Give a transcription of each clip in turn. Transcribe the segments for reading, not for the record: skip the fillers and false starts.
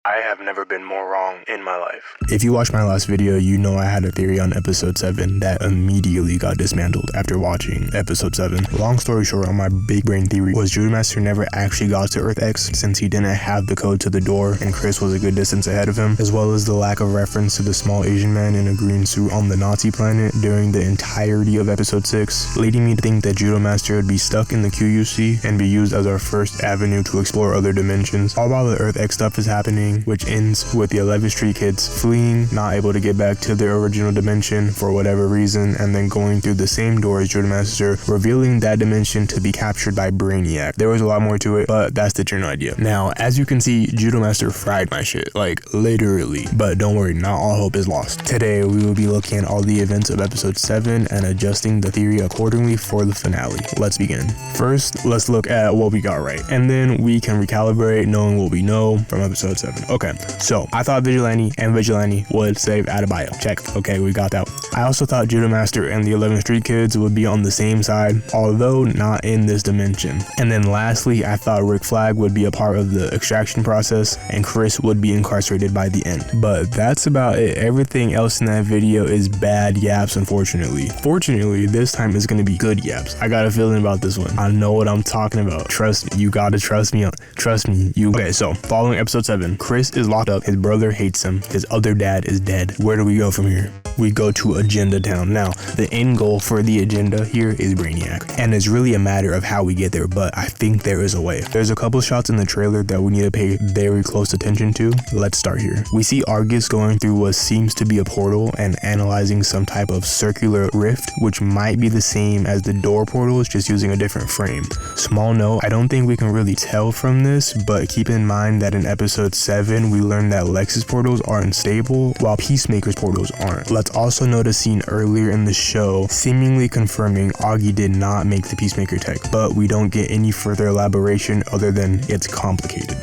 I have never been more wrong in my life. If you watched my last video, you know I had a theory on episode 7 that immediately got dismantled after watching episode 7. Long story short, on my big brain theory was Judo Master never actually got to Earth X since he didn't have the code to the door and Chris was a good distance ahead of him, as well as the lack of reference to the small Asian man in a green suit on the Nazi planet during the entirety of episode 6, leading me to think that Judo Master would be stuck in the QUC and be used as our first avenue to explore other dimensions. All while the Earth X stuff is happening, which ends with the 11th Street kids fleeing, not able to get back to their original dimension for whatever reason, and then going through the same door as Judo Master, revealing that dimension to be captured by Brainiac. There was a lot more to it, but that's the general idea. Now, as you can see, Judo Master fried my shit, like literally. But don't worry, not all hope is lost. Today, we will be looking at all the events of episode 7 and adjusting the theory accordingly for the finale. Let's begin. First, let's look at what we got right, and then we can recalibrate knowing what we know from episode 7. Okay, so I thought Vigilante and Vigilante would save Adebayo. Check. Okay, we got that. I also thought Judo Master and the 11th Street kids would be on the same side, although not in this dimension. And then lastly, I thought Rick Flag would be a part of the extraction process and Chris would be incarcerated by the end. But that's about it. Everything else in that video is bad yaps, unfortunately. Fortunately, this time is going to be good yaps. I got a feeling about this one. I know what I'm talking about. Trust me. You gotta trust me. Trust me. Okay, so following episode 7, Chris is locked up. His brother hates him. His other dad is dead. Where do we go from here? We go to Agenda Town. Now, the end goal for the agenda here is Brainiac, and it's really a matter of how we get there, but I think there is a way. There's a couple shots in the trailer that we need to pay very close attention to. Let's start here. We see Argus going through what seems to be a portal and analyzing some type of circular rift, which might be the same as the door portals, just using a different frame. Small note, I don't think we can really tell from this, but keep in mind that in episode 7, we learned that Lex's portals are unstable, while Peacemaker's portals aren't. Let's also note a scene earlier in the show seemingly confirming Augie did not make the Peacemaker tech, but we don't get any further elaboration other than it's complicated.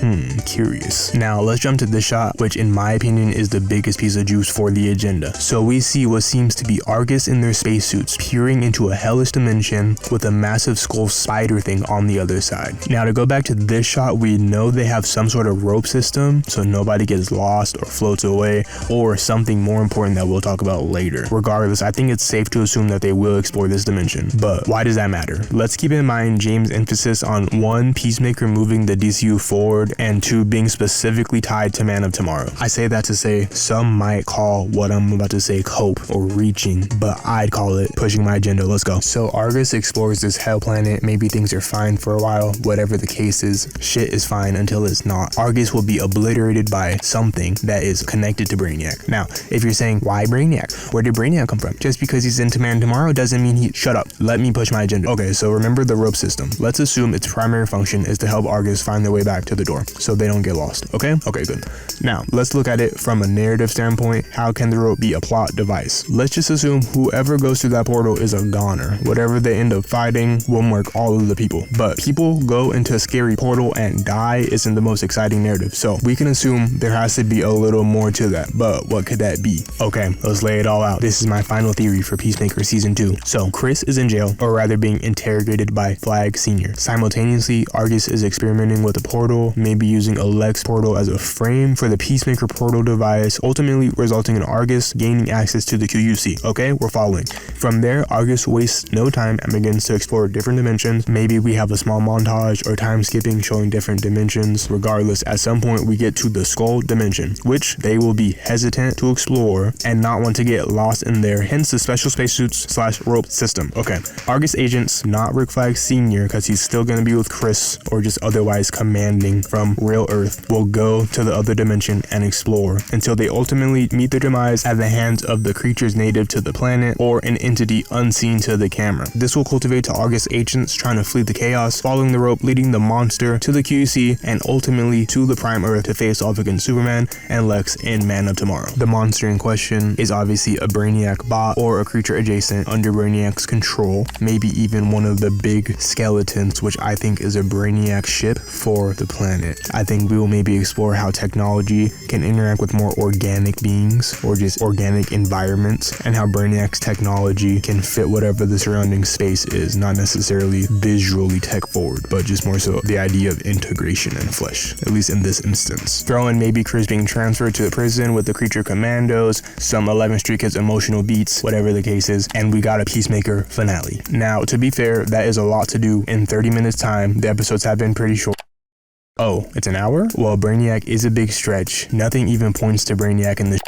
Curious. Now let's jump to this shot, which in my opinion is the biggest piece of juice for the agenda. So we see what seems to be Argus in their spacesuits peering into a hellish dimension with a massive skull spider thing on the other side. Now to go back to this shot, we know they have some sort of rope system so nobody gets lost or floats away, or something more important that we'll talk about later. Regardless, I think it's safe to assume that they will explore this dimension. But why does that matter? Let's keep in mind James' emphasis on 1, Peacemaker moving the DCU forward, and 2, being specifically tied to Man of Tomorrow. I say that to say some might call what I'm about to say cope or reaching, but I'd call it pushing my agenda. Let's go. So Argus explores this hell planet. Maybe things are fine for a while. Whatever the case is, shit is fine until it's not. Argus will be obliterated by something that is connected to Brainiac. Now, if you're saying, why Brainiac? Where did Brainiac come from? Just because he's into Man Tomorrow doesn't mean he... Shut up. Let me push my agenda. Okay, so remember the rope system. Let's assume its primary function is to help Argus find their way back to the door so they don't get lost. Okay? Okay, good. Now, let's look at it from a narrative standpoint. How can the rope be a plot device? Let's just assume whoever goes through that portal is a goner. Whatever they end up fighting will mark all of the people. But people go into a scary portal and die isn't the most exciting narrative. So we can assume there has to be a little more to that. But what could that be? Okay, let's lay it all out. This is my final theory for Peacemaker season 2. So Chris is in jail, or rather being interrogated by Flag Sr. Simultaneously, Argus is experimenting with a portal, maybe using a Lex portal as a frame for the Peacemaker portal device, ultimately resulting in Argus gaining access to the QUC. Okay, we're following. From there, Argus wastes no time and begins to explore different dimensions. Maybe we have a small montage or time skipping showing different dimensions. Regardless, at some point we get to the skull dimension, which they will be hesitant to explore and not want to get lost in there, hence the special spacesuits / rope system. Okay, Argus agents, not Rick Flag Sr. because he's still going to be with Chris or just otherwise commanding from real Earth, will go to the other dimension and explore until they ultimately meet their demise at the hands of the creatures native to the planet or an entity unseen to the camera. This will cultivate to Argus agents trying to flee the chaos, following the rope, leading the monster to the QC and ultimately to the Prime Earth to face off against Superman and Lex in Man of Tomorrow. The monster in question is obviously a Brainiac bot or a creature adjacent under Brainiac's control, maybe even one of the big skeletons, which I think is a Brainiac ship for the planet. I think we will maybe explore how technology can interact with more organic beings or just organic environments, and how Brainiac's technology can fit whatever the surrounding space is, not necessarily visually tech forward, but just more so the idea of integration and flesh, at least in this instance. events. Throw in maybe Chris being transferred to the prison with the Creature Commandos, some 11th Street Kids emotional beats, whatever the case is, and we got a Peacemaker finale. Now, to be fair, that is a lot to do in 30 minutes time. The episodes have been pretty short. Oh, it's an hour? Well, Brainiac is a big stretch. Nothing even points to Brainiac in the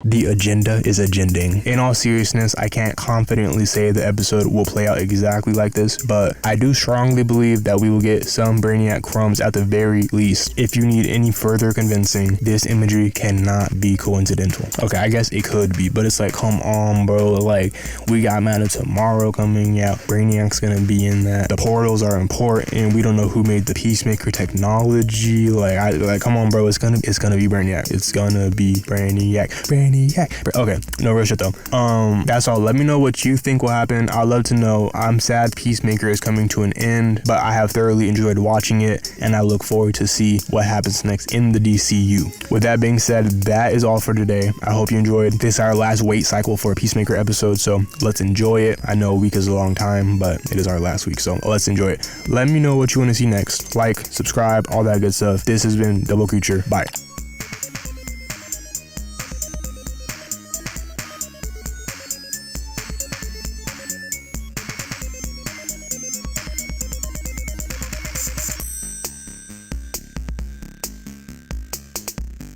The agenda is agending. In all seriousness, I can't confidently say the episode will play out exactly like this, but I do strongly believe that we will get some Brainiac crumbs at the very least. If you need any further convincing, this imagery cannot be coincidental. Okay, I guess it could be, but it's like, come on, bro. Like, we got Man of Tomorrow coming out. Brainiac's gonna be in that. The portals are important. We don't know who made the Peacemaker technology. Like, come on, bro. It's gonna be Brainiac. It's gonna be Brainiac. Okay, no real shit though. That's all. Let me know what you think will happen. I'd love to know. I'm sad Peacemaker is coming to an end, but I have thoroughly enjoyed watching it, and I look forward to see what happens next in the DCU. With that being said, that is all for today. I hope you enjoyed. This is our last wait cycle for a Peacemaker episode, so let's enjoy it. I know a week is a long time, but it is our last week, so let's enjoy it. Let me know what you want to see next. Like, subscribe, all that good stuff. This has been Double Creature. Bye.